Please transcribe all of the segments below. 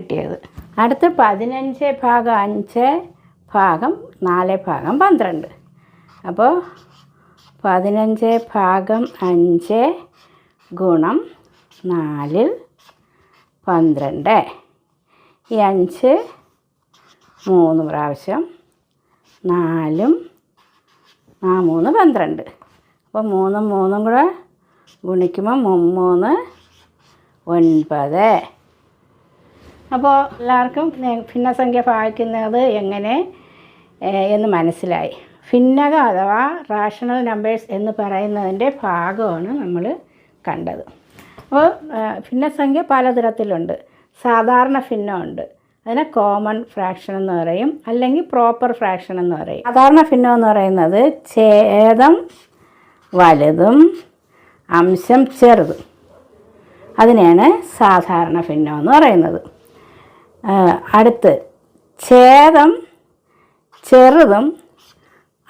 കിട്ടിയത്. അടുത്ത് 15/5/4/12. അപ്പോൾ 15/5 ഗുണം 4/12. ഈ 5 3 പ്രാവശ്യം, 4 3 12. അപ്പോൾ 3 3 കൂടെ ഗുണിക്കുമ്പോൾ 3 9. അപ്പോൾ എല്ലാവർക്കും ഭിന്നസംഖ്യ ഭാഗിക്കുന്നത് എങ്ങനെ എന്ന് മനസ്സിലായി. ഭിന്നകം അഥവാ റാഷണൽ നമ്പേഴ്സ് എന്ന് പറയുന്നതിൻ്റെ ഭാഗമാണ് നമ്മൾ കണ്ടത്. അപ്പോൾ ഭിന്നസംഖ്യ പലതരത്തിലുണ്ട്. സാധാരണ ഭിന്നമുണ്ട്, അതിനെ കോമൺ ഫ്രാക്ഷൻ എന്ന് പറയും, അല്ലെങ്കിൽ പ്രോപ്പർ ഫ്രാക്ഷൻ എന്ന് പറയും. സാധാരണ ഭിന്നം എന്ന് പറയുന്നത് ഛേദം വലുതും അംശം ചെറുതും, അതിനെയാണ് സാധാരണ ഭിന്നം എന്ന് പറയുന്നത്. അടുത്ത് ഛേദം ചെറുതും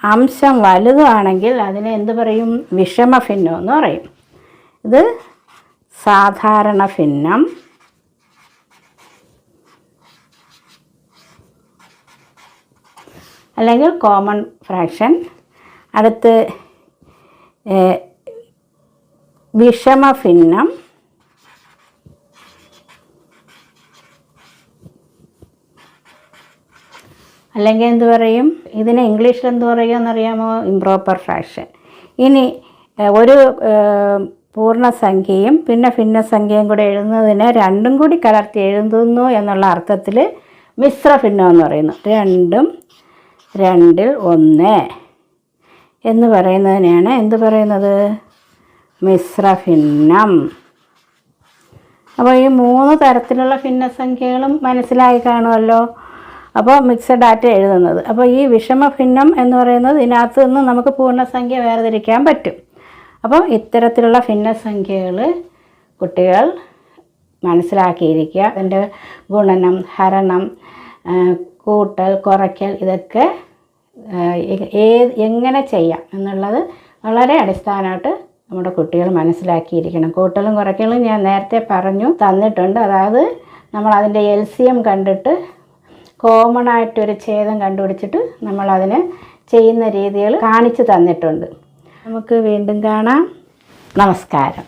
അംശം വലുതുമാണെങ്കിൽ അതിനെ എന്ത് പറയും? വിഷമഭിന്നം എന്ന് പറയും. ഇത് സാധാരണ ഭിന്നം, അല്ലെങ്കിൽ കോമൺ ഫ്രാക്ഷൻ. അടുത്ത് വിഷമഭിന്നം, അല്ലെങ്കിൽ എന്ത് പറയും? ഇതിനെ ഇംഗ്ലീഷിൽ എന്ത് പറയുമെന്നറിയാമോ? Improper fraction. ഇനി ഒരു പൂർണ്ണസംഖ്യയും പിന്നെ ഭിന്നസംഖ്യയും കൂടെ എഴുതുന്നതിന് രണ്ടും കൂടി കലർത്തി എഴുതുന്നു എന്നുള്ള അർത്ഥത്തിൽ മിശ്രഭിന്നം എന്ന് പറയുന്നു. 2 2 1 എന്ന് പറയുന്നതിനെയാണ് എന്ത് പറയുന്നത്? മിശ്രഭിന്നം. അപ്പോൾ ഈ 3 തരത്തിലുള്ള ഭിന്നസംഖ്യകളും മനസ്സിലായി കാണുമല്ലോ. അപ്പോൾ മിക്സഡ് ആയിട്ട് എഴുതുന്നത്. അപ്പോൾ ഈ വിഷമഭിന്നം എന്ന് പറയുന്നത് ഇതിനകത്ത് നിന്ന് നമുക്ക് പൂർണ്ണസംഖ്യ വേർതിരിക്കാൻ പറ്റും. അപ്പോൾ ഇത്തരത്തിലുള്ള ഭിന്നസംഖ്യകൾ കുട്ടികൾ മനസ്സിലാക്കിയിരിക്കുക. അതിൻ്റെ ഗുണനം, ഹരണം, കൂട്ടൽ, കുറയ്ക്കൽ, ഇതൊക്കെ എങ്ങനെ ചെയ്യാം എന്നുള്ളത് വളരെ അടിസ്ഥാനമായിട്ട് നമ്മുടെ കുട്ടികൾ മനസ്സിലാക്കിയിരിക്കണം. കൂട്ടലും കുറയ്ക്കലും ഞാൻ നേരത്തെ തന്നിട്ടുണ്ട്. അതായത് നമ്മൾ അതിൻ്റെ LCM കണ്ടിട്ട് കോമൺ ആയിട്ടൊരു ഛേദം കണ്ടുപിടിച്ചിട്ട് നമ്മളതിനെ ചെയ്യുന്ന രീതികൾ കാണിച്ചു തന്നിട്ടുണ്ട്. നമുക്ക് വീണ്ടും കാണാം. നമസ്കാരം.